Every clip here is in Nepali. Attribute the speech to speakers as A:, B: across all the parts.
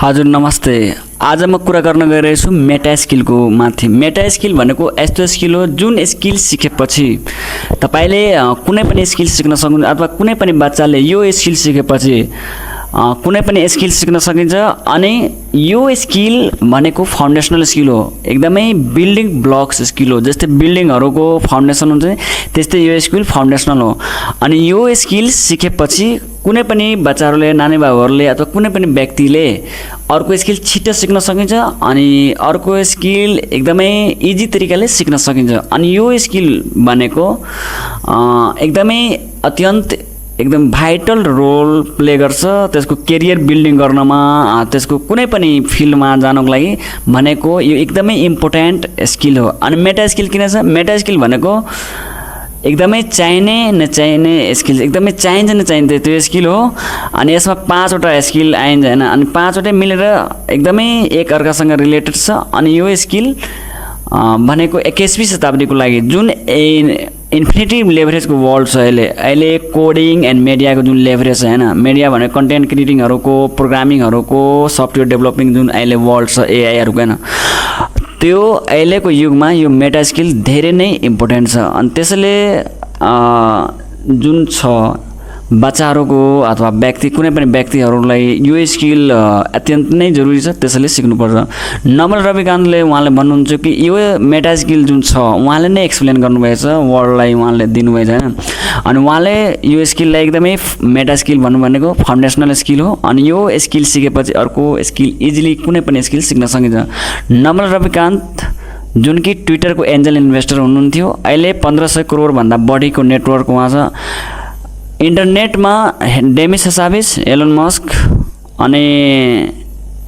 A: हजुर नमस्ते। आज म कुरा गर्न गइरहेको छु मेटा स्किलको माथि। मेटा स्किल भनेको यस्तो स्किल हो जुन स्किल सिकेपछि तपाईले कुनै पनि स्किल सिक्न सक्नुहुन्छ अथवा कुनै पनि बच्चाले यो स्किल सिकेपछि कुनै पनि स्किल सिक्न सकिन्छ। अनि यो स्किल भनेको फाउन्डेसनल स्किल हो, एकदमै बिल्डिङ ब्लक्स स्किल हो। जस्तै बिल्डिङहरुको फाउन्डेसन हुन्छ त्यस्तै यो स्किल फाउन्डेसनल हो। अनि यो स्किल सिकेपछि कुनै पनि बच्चाहरूले, नानी बाबुहरूले अथवा कुनै पनि व्यक्तिले अर्को स्किल छिटो सिक्न सकिन्छ अनि अर्को स्किल एकदमै इजी तरिकाले सिक्न सकिन्छ। अनि यो स्किल भनेको एकदमै अत्यन्त एकदम भाइटल रोल प्ले गर्छ त्यसको करियर बिल्डिङ गर्नमा, त्यसको कुनै पनि फिल्डमा जानको लागि भनेको यो एकदमै इम्पोर्टेन्ट स्किल हो। अनि मेटा स्किल किन छ? मेटा स्किल भनेको एकदमै चाहिने नचाहिने स्किल, एकदमै चाहिन्छ नचाहिन्छ त्यो स्किल हो। अनि यसमा 5 वटा स्किल आइन्छ हैन, अनि 5 वटै मिलेर एकदमै एक अर्कासँग रिलेटेड छ। अनि यो स्किल भनेको 21वीं शताब्दीको लागि जुन इन्फिनिटी लेभरेजको वर्ल्ड छ अहिले कोडिङ एन्ड मिडियाको जुन लेभरेज छ हैन, मिडिया भनेको कन्टेन्ट क्रिएटिङहरुको, प्रोग्रामिङहरुको, सफ्टवेयर डेभलपिङ जुन अहिले वर्ल्ड छ एआईहरुको हैन, त्यो अहिलेको युगमा यो मेटा स्किल धेरै नै इम्पोर्टेन्ट छ। अनि त्यसैले जुन छ बच्चाहरुको अथवा व्यक्ति कुनै पनि व्यक्तिहरुलाई यो स्किल अत्यन्त नै जरुरी छ, त्यसैले सिक्नुपर्छ। नमल रविकान्तले उहाँले भन्नुहुन्छ कि यो मेटा स्किल जुन छ उहाँले नै एक्सप्लेन गर्नुभएको छ, वर्ल्डलाई उहाँले दिनुभएको छ हैन। अनि उहाँले यो स्किललाई एकदमै मेटा स्किल भन्नु भनेको फाउन्डेसनल स्किल हो। अनि यो स्किल सिकेपछि अर्को स्किल इजिली कुनै पनि स्किल सिक्न सकिन्छ। नमल रविकान्त जुन कि ट्विटरको एन्जल इन्भेस्टर हुनुहुन्थ्यो, अहिले 1500 करोड भन्दा बढीको नेटवर्क उहाँ छ। इन्टरनेटमा डेमिस हसाबिस, एलन मस्क अनि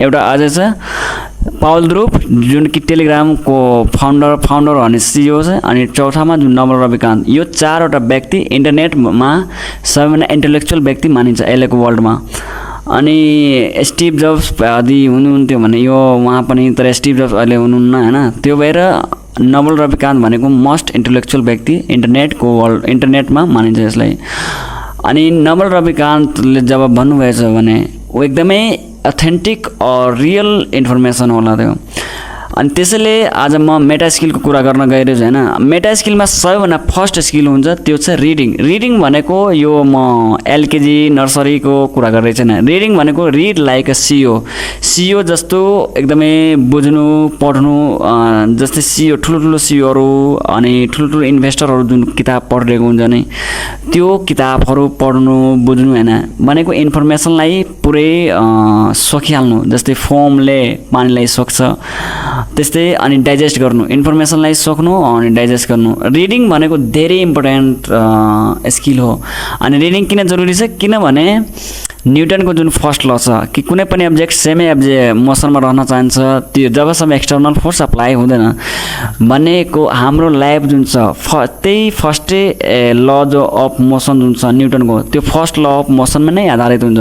A: एउटा अझै छ पाउल द्रुप जुन कि टेलिग्रामको फाउन्डर अनि सिइओ छ। अनि चौथामा जुन नमल रविकान्त, यो 4 वटा व्यक्ति इन्टरनेटमा सबैभन्दा इन्टेलेक्चुअल व्यक्ति मानिन्छ अहिलेको वर्ल्डमा। अनि स्टिभ जब्स आदि हुनुहुन्थ्यो भने यो उहाँ पनि, तर स्टिभ जब्स अहिले हुनुहुन्न हैन। त्यो भएर नमल रविकान्त भनेको मोस्ट इन्टेलेक्चुअल व्यक्ति इन्टरनेटको वर्ल्ड, इन्टरनेटमा मानिन्छ यसलाई। अनि नमल रविकान्तले जब भन्नुभएछ भने ऊ एकदमै अथेन्टिक और रियल इन्फर्मेसन होला त्यो। अनि त्यसैले आज म मेटा स्किलको कुरा गर्न गइरहेको छु हैन। मेटा स्किलमा सबैभन्दा फर्स्ट स्किल हुन्छ त्यो छ रिडिङ। रिडिङ भनेको यो म एलकेजी नर्सरीको कुरा गरिरहेको छैन। रिडिङ भनेको रिड लाइक अ सिइओ जस्तो एकदमै बुझ्नु पढ्नु, जस्तै सिइओ ठुलो सिइओहरु अनि ठुलो इन्भेस्टरहरु जुन किताब पढिरहेको हुन्छ नि, त्यो किताबहरु पढ्नु बुझ्नु हैन भनेको इन्फर्मेसनलाई पुरै सोखिहाल्नु। जस्तै फोमले पानीलाई सोख्छ त्यस्तै। अनि डाइजेस्ट गर्नु, इन्फर्मेसनलाई सोख्नु अनि डाइजेस्ट गर्नु। रिडिङ भनेको धेरै इम्पोर्टेन्ट स्किल हो। अनि रिडिङ किन जरुरी छ? किनभने न्युटनको जुन फर्स्ट ल छ कि कुनै पनि अब्जेक्ट सेमै मोसनमा रहन चाहन्छ त्यो जबसम्म एक्सटर्नल फोर्स अप्लाई हुँदैन भनेको हाम्रो लाइफ जुन छ त्यही फर्स्टै ल जो अफ मोसन जुन छ न्युटनको, त्यो फर्स्ट ल अफ मोसनमा नै आधारित हुन्छ।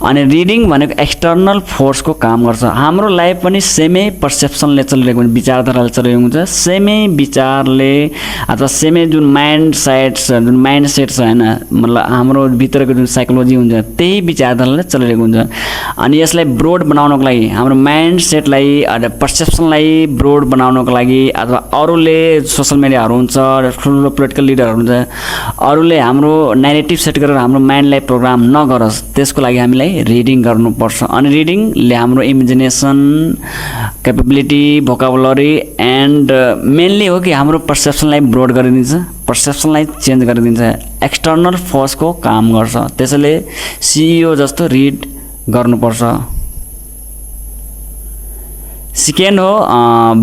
A: अनि रिडिङ भनेको एक्सटर्नल फोर्सको काम गर्छ। हाम्रो लाइफ पनि सेमै पर्सेप्सनले चलिरहेको हुन्छ, विचारधाराले चलिरहेको हुन्छ। सेमै विचारले अथवा सेमै जुन माइन्ड सेट छ हैन, मतलब हाम्रो भित्रको जुन साइकोलोजी हुन्छ त्यही विचारधाराले चलिरहेको हुन्छ। अनि यसलाई ब्रोड बनाउनको लागि, हाम्रो माइन्ड सेटलाई पर्सेप्सनलाई ब्रोड बनाउनको लागि अथवा अरूले सोशल मिडियाहरू हुन्छ, ठुलो पोलिटिकल लिडरहरू हुन्छ, अरूले हाम्रो नैरेटिभ सेट गरेर हाम्रो माइन्डलाई प्रोग्राम नगरोस् त्यसको लागि हामीलाई रिडिङ गर्नुपर्छ। अनि रिडिङले हाम्रो imagination, capability, vocabulary and mainly हो कि हाम्रो पर्सेप्सनलाई ब्रोड गरिदिन्छ, पर्सेप्सनलाई चेन्ज गरिदिन्छ, एक्सटर्नल फोर्सको काम गर्छ। त्यसैले सिइओ जस्तो रिड गर्नुपर्छ। सेकेन्ड हो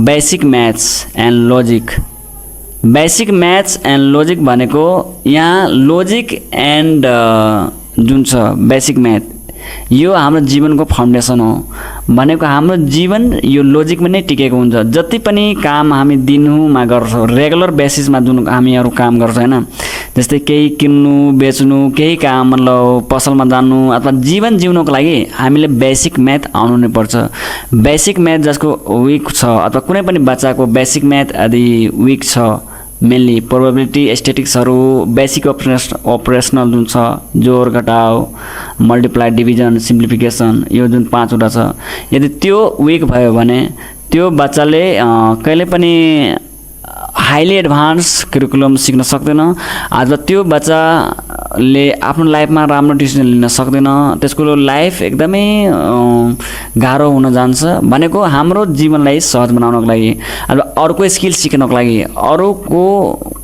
A: basic maths and logic. Basic maths and logic भनेको यहाँ लजिक एन्ड जुन छ बेसिक म्याथ यो हाम्रो जीवनको फाउन्डेसन हो। भनेको हाम्रो जीवन यो लजिकमा नै टिकेको हुन्छ। जति पनि काम हामी दिनमा गर्छौँ, रेगुलर बेसिसमा जुन हामीहरू काम गर्छौँ हैन, जस्तै केही किन्नु बेच्नु, केही काम मतलब पसलमा जानु अथवा जीवन जिउनको लागि हामीले बेसिक म्याथ आउनु नै पर्छ। बेसिक म्याथ जसको विक छ अथवा कुनै पनि बच्चाको बेसिक म्याथ यदि विक छ मेनली प्रोबेबिलिटी, स्ट्याटिक्सहरू, बेसिक अपरेसनल जुन छ, जोड घटाउ, मल्टिप्लाई, डिभिजन, सिम्प्लिफिकेसन, यो जुन 5वटा छ, यदि त्यो विक भयो भने त्यो बच्चाले कहिले पनि हाइली एडभान्स करिकुलम सिक्न सक्दैन, अथवा त्यो बच्चाले आफ्नो लाइफमा राम्रो डिसिजन लिन सक्दैन, त्यसको लाइफ एकदमै गाह्रो हुन जान्छ। भनेको हाम्रो जीवनलाई सहज बनाउनको लागि अथवा अर्को स्किल सिक्नको लागि, अरूको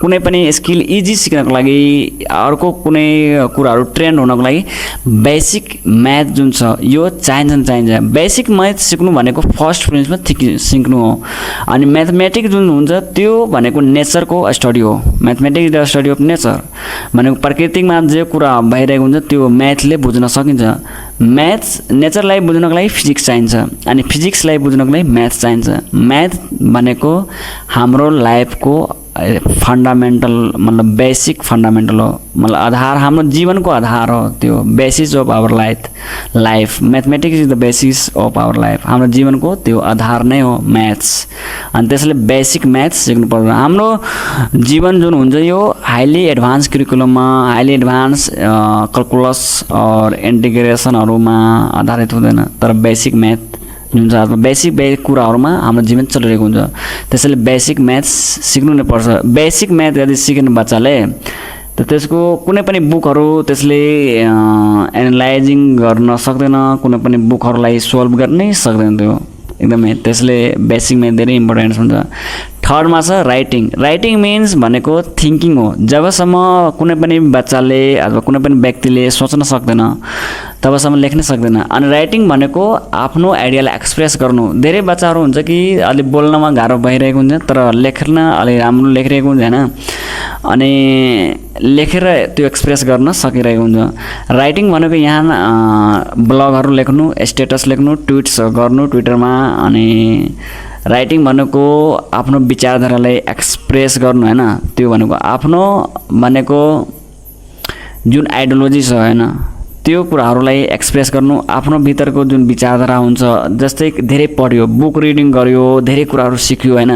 A: कुनै पनि स्किल इजी सिक्नको लागि, अर्को कुनै कुराहरू ट्रेन्ड हुनको लागि बेसिक म्याथ जुन छ यो चाहिन्छ। बेसिक म्याथ सिक्नु भनेको फर्स्ट प्रिन्सिपल सिक्नु हो। अनि म्याथमेटिक्स जुन हुन्छ त्यो भनेको नेचरको स्टडी हो। Mathematics the study of nature भनेको प्रकृतिमा जे कुरा भइरहेको हुन्छ त्यो म्याथले बुझ्न सकिन्छ। म्याथ्स नेचरलाई बुझ्नको लागि फिजिक्स चाहिन्छ, अनि फिजिक्सलाई बुझ्नको लागि म्याथ्स चाहिन्छ। म्याथ भनेको हाम्रो लाइफको फन्डामेन्टल, मतलब बेसिक फन्डामेन्टल हो, मतलब आधार, हाम्रो जीवनको आधार हो। त्यो basis of our life mathematics is the basis of our life. हाम्रो जीवनको त्यो आधार नै हो म्याथ्स। अनि त्यसैले बेसिक म्याथ्स सिक्नुपर्छ। हाम्रो जीवन जुन हुन्छ यो हाइली एडभान्स करिकुलममा, हाइली एडभान्स कलकुलस और इन्टिग्रेसनहरूमा आधारित हुँदैन, तर बेसिक म्याथ जुन छ बेसिक कुराहरूमा हाम्रो जीवन चलिरहेको हुन्छ। त्यसैले बेसिक म्याथ्स सिक्नु नै पर्छ। बेसिक म्याथ यदि सिकेन बच्चाले त त्यसको कुनै पनि बुकहरू त्यसले एनालाइजिङ गर्न सक्दैन, कुनै पनि बुकहरूलाई सोल्भ गर्नै सक्दैन त्यो एकदमै। त्यसले बेसिक म्याथ धेरै इम्पोर्टेन्ट हुन्छ। थर्डमा छ राइटिङ। राइटिङ मिन्स भनेको थिङ्किङ हो। जबसम्म कुनै पनि बच्चाले अथवा कुनै पनि व्यक्तिले सोच्न सक्दैन तबसम्म लेख्न सक्दैन। अनि राइटिङ भनेको आफ्नो आइडियालाई एक्सप्रेस गर्नु। धेरै बच्चाहरू हुन्छ कि अलि बोल्नमा गाह्रो भइरहेको हुन्छ तर लेख्न अलि राम्रो लेखिरहेको हुन्छ होइन, अनि लेखेर त्यो एक्सप्रेस गर्न सकिरहेको हुन्छ। राइटिङ भनेको यहाँ ब्लगहरू लेख्नु, स्टेटस लेख्नु, ट्विट्स गर्नु ट्विटरमा। अनि राइटिङ भनेको आफ्नो विचारधारालाई एक्सप्रेस गर्नु होइन, त्यो भनेको आफ्नो भनेको जुन आइडियोलोजी छ होइन त्यो कुराहरूलाई एक्सप्रेस गर्नु। आफ्नो भित्रको जुन विचारधारा हुन्छ, जस्तै धेरै पढ्यो, बुक रिडिङ गर्यो, धेरै कुराहरू सिक्यो होइन,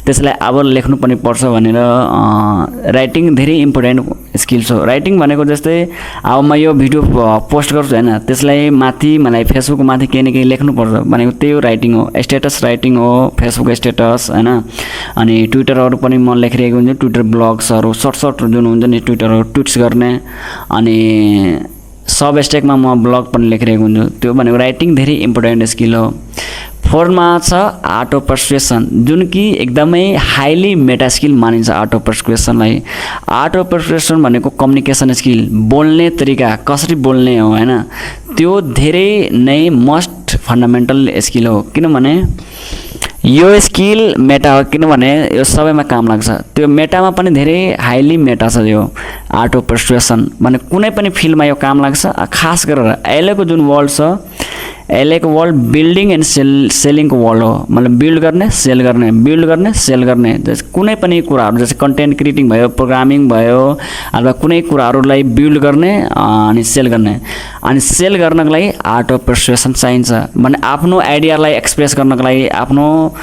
A: त्यसलाई अब लेख्नु पनि पर्छ भनेर राइटिङ धेरै इम्पोर्टेन्ट स्किल्स हो। राइटिङ भनेको जस्तै अब म यो भिडियो पोस्ट गर्छु होइन, त्यसलाई माथि मलाई फेसबुक माथि केही न केही लेख्नुपर्छ भनेको त्यही राइटिङ हो। स्टेटस राइटिङ हो, फेसबुक स्टेटस होइन। अनि ट्विटरहरू पनि म लेखिरहेको हुन्छु, ट्विटर ब्लग्सहरू सर्ट जुन हुन्छ नि ट्विटरहरू ट्विट्स गर्ने। अनि सब स्टेकमा म ब्लग पनि लेखिरहेको हुन्छु, त्यो भनेको राइटिङ धेरै इम्पोर्टेन्ट स्किल हो। फोर्थमा छ आर्ट अफ पर्सुएसन, जुन कि एकदमै हाइली मेटा स्किल मानिन्छ आर्ट अफ पर्सुएसनलाई। आर्ट अफ पर्सुएसन भनेको कम्युनिकेसन स्किल, बोल्ने तरिका कसरी बोल्ने हो होइन, त्यो धेरै नै मस्ट फन्डामेन्टल स्किल हो। किनभने यो स्किल मेटा हो, किनभने यो सबैमा काम लाग्छ। त्यो मेटामा पनि धेरै हाइली मेटा छ यो आर्ट अफ पर्सुएसन भने कुनै पनि फिल्डमा यो काम लाग्छ। खास गरेर अहिलेको जुन वर्ल्ड छ, अहिलेको वर्ल्ड बिल्डिङ एन्ड सेलिङको वर्ल्ड हो। मतलब बिल्ड गर्ने सेल गर्ने, बिल्ड गर्ने सेल गर्ने। जस्तै कुनै पनि कुराहरू जस्तै कन्टेन्ट क्रिएटिङ भयो, प्रोग्रामिङ भयो, अथवा कुनै कुराहरूलाई बिल्ड गर्ने अनि सेल गर्ने। अनि सेल गर्नको लागि आर्ट अफ पर्सुएसन चाहिन्छ। भने आफ्नो आइडियालाई एक्सप्रेस गर्नको लागि, आफ्नो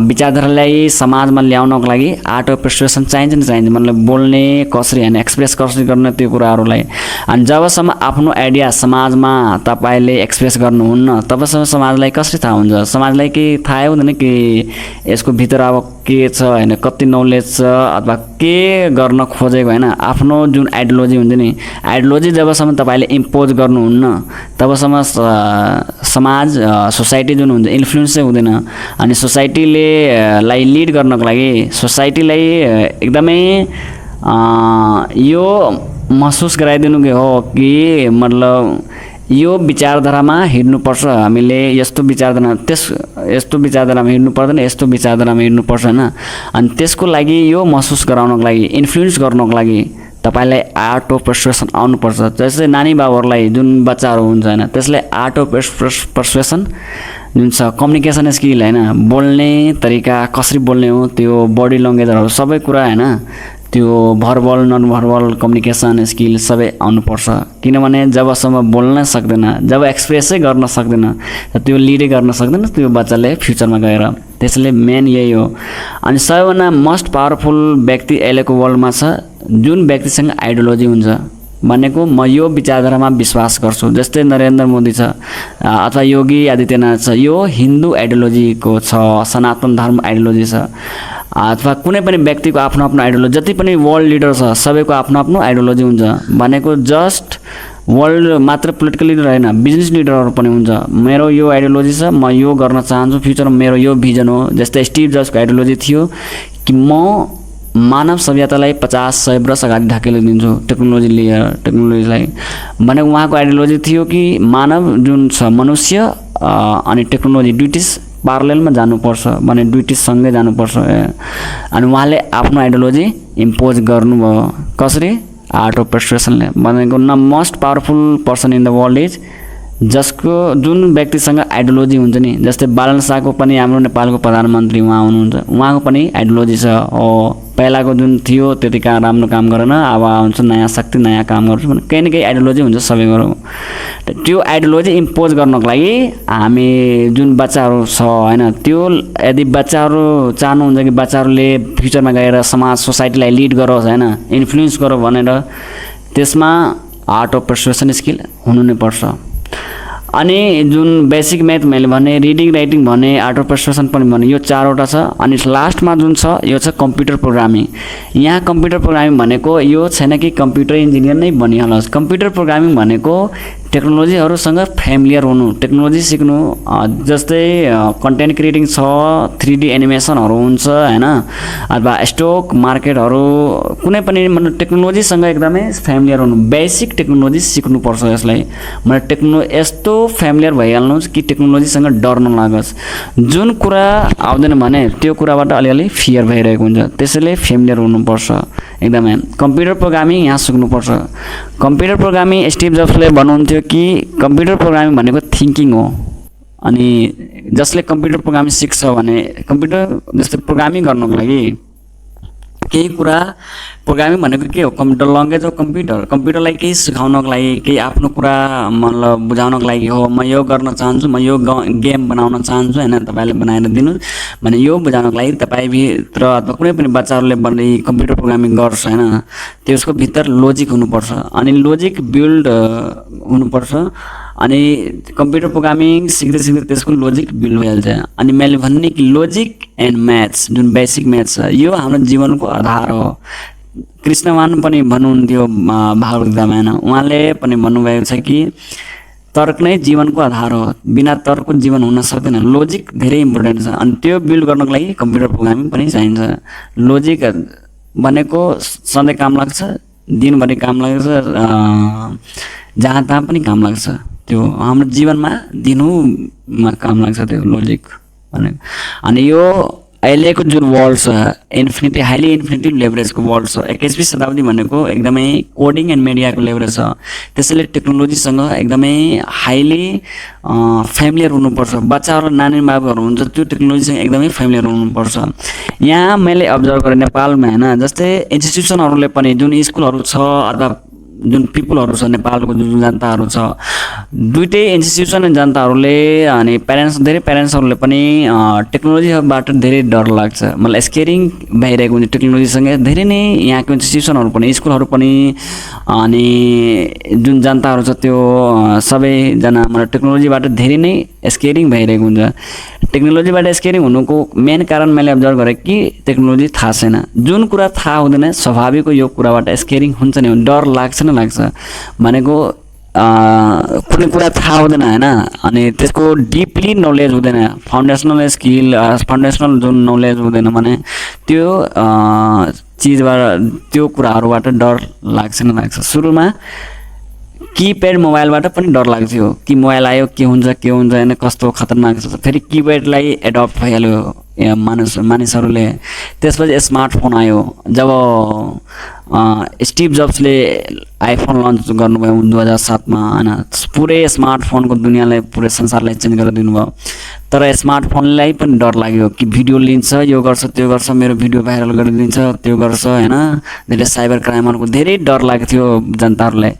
A: विचारधारालाई समाजमा ल्याउनको लागि आर्ट अफ पर्सुएसन चाहिन्छ नि चाहिन्छ। मतलब बोल्ने कसरी होइन, एक्सप्रेस कसरी गर्ने त्यो कुराहरूलाई। अनि जबसम्म आफ्नो आइडिया समाजमा तपाईँले एक्सप्रेस गर्नुहुन्न तबसम्म समाजलाई कसरी थाहा हुन्छ? समाजलाई के थाहै हुँदैन कि यसको भित्र अब के छ होइन, कति नलेज छ अथवा के गर्न खोजेको होइन। आफ्नो जुन आइडियोलोजी हुन्छ नि, आइडियोलोजी जबसम्म तपाईँले इम्पोज गर्नुहुन्न तबसम्म समाज सोसाइटी जुन हुन्छ इन्फ्लुएन्स चाहिँ हुँदैन। अनि सोसाइटीले लाई लिड गर्नको लागि सोसाइटीलाई एकदमै यो महसुस गराइदिनु के हो कि मतलब यो विचारधारामा हिँड्नुपर्छ, हामीले यस्तो विचारधारामा हिँड्नु पर्दैन, यस्तो विचारधारामा हिँड्नुपर्छ होइन। अनि त्यसको लागि यो महसुस गराउनको लागि, इन्फ्लुएन्स गर्नको लागि तपाईँलाई आर्ट अफ पर्सुएसन आउनुपर्छ। जस्तै नानी बाबुहरूलाई जुन बच्चाहरू हुन्छ होइन, त्यसलाई आर्ट अफ पर्सुएसन जुन छ कम्युनिकेसन स्किल होइन, बोल्ने तरिका कसरी बोल्ने हो, त्यो बडी ल्याङ्ग्वेजहरू सबै कुरा होइन, त्यो verbal non verbal communication skill सबै आउनुपर्छ किनभने जबसम्म बोल्न सक्दैन जब एक्सप्रेसै गर्न सक्दैन त्यो लिडै गर्न सक्दैन त्यो बच्चाले फ्युचरमा गएर त्यसैले मेन यही हो अनि सबैभन्दा मोस्ट पावरफुल व्यक्ति अहिलेको वर्ल्डमा छ जुन व्यक्तिसँग आइडियोलोजी हुन्छ भनेको म यो विचारधारामा विश्वास गर्छु जस्तै नरेन्द्र मोदी छ अथवा योगी आदित्यनाथ छ यो हिन्दू आइडियोलोजीको छ सनातन धर्म आइडियोलोजी छ अथवा कुनै पनि व्यक्तिको आफ्नो आफ्नो आइडियोलोजी जति पनि वर्ल्ड लिडर छ सबैको आफ्नो आफ्नो आइडियोलोजी हुन्छ भनेको जस्ट वर्ल्ड मात्र पोलिटिकल लिडर होइन बिजनेस लिडरहरू पनि हुन्छ मेरो यो आइडियोलोजी छ म यो गर्न चाहन्छु फ्युचरमा मेरो यो भिजन हो जस्तै स्टिभ जब्सको आइडियोलोजी थियो कि म मानव सभ्यतालाई 50-100 वर्ष अगाडि ढाकिदिन्छु टेक्नोलोजी लिएर टेक्नोलोजीलाई भने उहाँको आइडियोलोजी थियो कि मानव जुन छ मनुष्य अनि टेक्नोलोजी दुईटै प्यारललमा जानुपर्छ भने दुईटै सँगै जानुपर्छ अनि उहाँले आफ्नो आइडियोलोजी इम्पोज गर्नुभयो कसरी आर्ट अफ पर्सुएसनले भनेको न most powerful person in the world is जसको जुन व्यक्तिसँग आइडियोलोजी हुन्छ नि जस्तै बालन शाहको पनि हाम्रो नेपालको प्रधानमन्त्री उहाँ हुनुहुन्छ उहाँको पनि आइडियोलोजी छ पहिलाको जुन थियो त्यति राम्रो काम गरेन अब आउँछ नयाँ शक्ति नयाँ काम गर्छु भने केही न केही आइडियोलोजी हुन्छ सबैको त्यो आइडियोलोजी इम्पोज गर्नको लागि हामी जुन बच्चाहरू छ होइन त्यो यदि बच्चाहरू चाहनुहुन्छ कि बच्चाहरूले फ्युचरमा गएर समाज सोसाइटीलाई लिड गरोस् होइन इन्फ्लुएन्स गरोस् भनेर त्यसमा आर्ट अफ पर्सुएसन स्किल हुनु नै पर्छ अनि जुन बेसिक म्याथ मैले भने रिडिङ राइटिङ भने आर्ट अफ पर्सुएसन पनि भने यो चारवटा छ अनि लास्टमा जुन छ यो छ कम्प्युटर प्रोग्रामिङ यहाँ कम्प्युटर प्रोग्रामिङ भनेको यो छैन कि कम्प्युटर इन्जिनियर नै बनिहालोस् कम्प्युटर प्रोग्रामिङ भनेको टेक्नोलोजीहरूसँग फ्यामिलियर हुनु टेक्नोलोजी सिक्नु जस्तै कन्टेन्ट क्रिएटिङ छ 3D एनिमेसनहरू हुन्छ होइन अथवा स्टक मार्केटहरू कुनै पनि मतलब टेक्नोलोजीसँग एकदमै फ्यामिलियर हुनु बेसिक टेक्नोलोजी सिक्नुपर्छ यसलाई मतलब यस्तो फ्यामिलियर भइहाल्नुहोस् कि टेक्नोलोजीसँग डर नलागोस् जुन कुरा आउँदैन भने त्यो कुराबाट अलिअलि फियर भइरहेको हुन्छ त्यसैले फ्यामिलियर हुनुपर्छ एकदमै कम्प्युटर प्रोग्रामिङ यहाँ सिक्नुपर्छ कम्प्युटर प्रोग्रामिङ स्टिभ जब्सले भन्नुहुन्थ्यो कि कम्प्युटर प्रोग्रामिङ भनेको थिङ्किङ हो अनि जसले कम्प्युटर प्रोग्रामिङ सिक्छ भने कम्प्युटर जस्तै प्रोग्रामिङ गर्नको लागि केही कुरा प्रोग्रामिङ भनेको के हो कम्प्युटर लङ्ग्वेज हो कम्प्युटरलाई केही सिकाउनको लागि केही आफ्नो कुरा मतलब बुझाउनको लागि हो म यो गर्न चाहन्छु म यो गेम बनाउन चाहन्छु होइन तपाईँले बनाएर दिनुहोस् भने यो बुझाउनको लागि तपाईँभित्र अथवा कुनै पनि बच्चाहरूले बन्ने कम्प्युटर प्रोग्रामिङ गर्छ होइन त्यसको भित्र लोजिक हुनुपर्छ अनि लोजिक बिल्ड हुनुपर्छ अनि कम्प्युटर प्रोग्रामिङ सिक्दै सिक्दै त्यसको लोजिक बिल्ड भइहाल्छ अनि मैले भन्ने कि लोजिक एन्ड म्याथ्स जुन बेसिक म्याथ्स छ यो हाम्रो जीवनको आधार हो कृष्णमान पनि भन्नुहुन्थ्यो भागवत गीतामा होइन उहाँले पनि भन्नुभएको छ कि तर्क नै जीवनको आधार हो बिना तर्कको जीवन हुन सक्दैन लोजिक धेरै इम्पोर्टेन्ट छ अनि त्यो बिल्ड गर्नको लागि कम्प्युटर प्रोग्रामिङ पनि चाहिन्छ लोजिक भनेको सधैँ काम लाग्छ दिनभरि काम लाग्छ जहाँ तहाँ पनि काम लाग्छ त्यो हाम्रो जीवनमा दिनुमा काम लाग्छ त्यो लोजिक भनेको अनि यो अहिलेको जुन वर्ल्ड छ इन्फिनिटी हाइली इन्फिनिटी लेभरेजको वर्ल्ड छ 21वीं शताब्दी भनेको एकदमै कोडिङ एन्ड मिडियाको लेभरेज छ त्यसैले टेक्नोलोजीसँग एकदमै हाइली फ्यामिलियर हुनुपर्छ बच्चाहरू नानी बाबुहरू हुन्छ त्यो टेक्नोलोजीसँग एकदमै फ्यामिलियर हुनुपर्छ यहाँ मैले अब्जर्भ गरेँ नेपालमा होइन जस्तै इन्स्टिट्युसनहरूले पनि जुन स्कुलहरू छ अथवा जुन पिपलहरू छ नेपालको जुन जनताहरू छ दुईटै इन्स्टिट्युसन जनताहरूले अनि धेरै प्यारेन्ट्सहरूले पनि टेक्नोलोजीबाट धेरै डर लाग्छ मलाई स्केरिङ भइरहेको हुन्छ टेक्नोलोजीसँग धेरै नै यहाँको इन्स्टिट्युसनहरू पनि स्कुलहरू पनि अनि जुन जनताहरू छ त्यो सबैजना मलाई टेक्नोलोजीबाट धेरै नै स्केरिङ भइरहेको हुन्छ टेक्नोलोजीबाट स्केरिङ हुनुको मेन कारण मैले अब्जर्भ गरेँ कि टेक्नोलोजी थाहा छैन जुन कुरा थाहा हुँदैन स्वाभाविक यो कुराबाट स्केरिङ हुन्छ नि डर लाग्छ न लाग्छ भनेको कुनै कुरा थाहा हुँदैन होइन अनि त्यसको डिपली नलेज हुँदैन फाउन्डेसनल स्किल फाउन्डेसनल जुन नलेज हुँदैन भने त्यो चिजबाट त्यो कुराहरूबाट डर लाग्छ न लाग्छ सुरुमा किप्याड मोबाइलबाट पनि डर लाग्थ्यो कि मोबाइल आयो के हुन्छ होइन कस्तो खतरनाक छ फेरि किप्याडलाई एडप्ट भइहाल्यो मानिसहरूले त्यसपछि स्मार्टफोन आयो जब स्टिभ जब्सले आइफोन लन्च गर्नुभयो 2007 मा हैन पुरै स्मार्टफोनको दुनियाँलाई पुरै संसारलाई चेन्ज गरेर दिनुभयो तर स्मार्टफोनलाई पनि डर लाग्यो कि भिडियो लिन्छ यो गर्छ त्यो गर्छ मेरो भिडियो भाइरल गरिदिन्छ त्यो गर्छ हैन धेरै साइबर क्राइमहरुको धेरै डर लाग्थ्यो जनताहरुलाई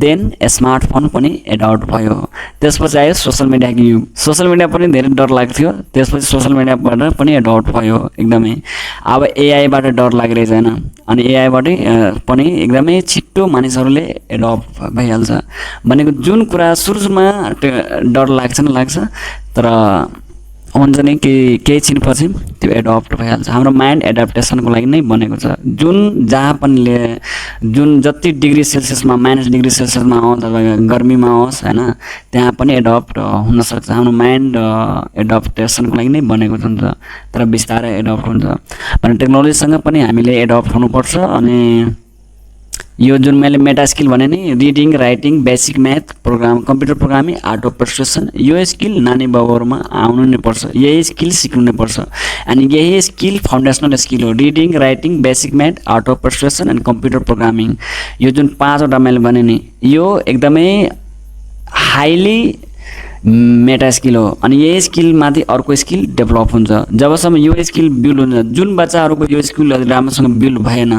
A: देन स्मार्टफोन पनि एडप्ट भयो त्यसपछि आयो सोशल मिडियाको युग सोशल मिडिया पनि धेरै डर लाग्थ्यो त्यसपछि सोशल मिडियाबाट पनि एडप्ट भयो एकदमै अब एआई बाट डर लागिरहेछ हैन अनि एआई बाट पनि एकदमै छिट्टो मानिसहरूले एडप्ट भइहाल्छ भनेको जुन कुरा सुरुमा डर लाग्छ तर हुन्छ नि केही छिनपछि त्यो एडप्ट भइहाल्छ हाम्रो माइन्ड एडाप्टेसनको लागि नै बनेको छ जुन जहाँ पनि जुन जति डिग्री सेल्सियसमा -डिग्री सेल्सियसमा होस् अथवा गर्मीमा होस् हैन त्यहाँ पनि एडप्ट हुन सक्छ हाम्रो माइन्ड एडाप्टेसनको लागि नै बनेको हुन्छ तर बिस्तारै एडप्ट हुन्छ भने टेक्नोलोजीसँग पनि हामीले एडप्ट हुनुपर्छ अनि यो जुन मैले मेटा स्किल भने नि reading writing basic math computer programming art of पर्सुएसन यो स्किल नानी बाबुहरुमा आउनु नै पर्छ यही स्किल सिक्नु नै पर्छ अनि यही स्किल फाउन्डेसनल स्किल हो reading writing basic math art of पर्सुएसन and computer programming यो जुन पाँचवटा मैले भने नि यो एकदमै हाइली मेटा स्किल हो अनि यही स्किल माथि अर्को स्किल डेभलप हुन्छ जबसम्म यो स्किल बिल्ड हुन्छ जुन बच्चाहरुको यो स्किल राम्रोसँग बिल्ड भएन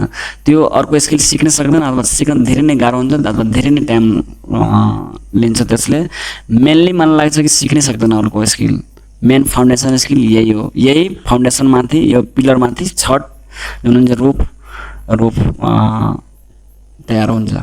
A: त्यो अर्को स्किल सिक्न सक्दैन अथवा सिक्न धेरै नै गाह्रो हुन्छ अथवा धेरै नै टाइम लिन्छ त्यसले मेनली मलाई लाग्छ कि सिक्नै सक्दैन अर्को स्किल मेन फाउन्डेसन स्किल यही हो यही फाउन्डेसन माथि यो पिलर माथि छत जुन हुन्छ रूप तयार हुन्छ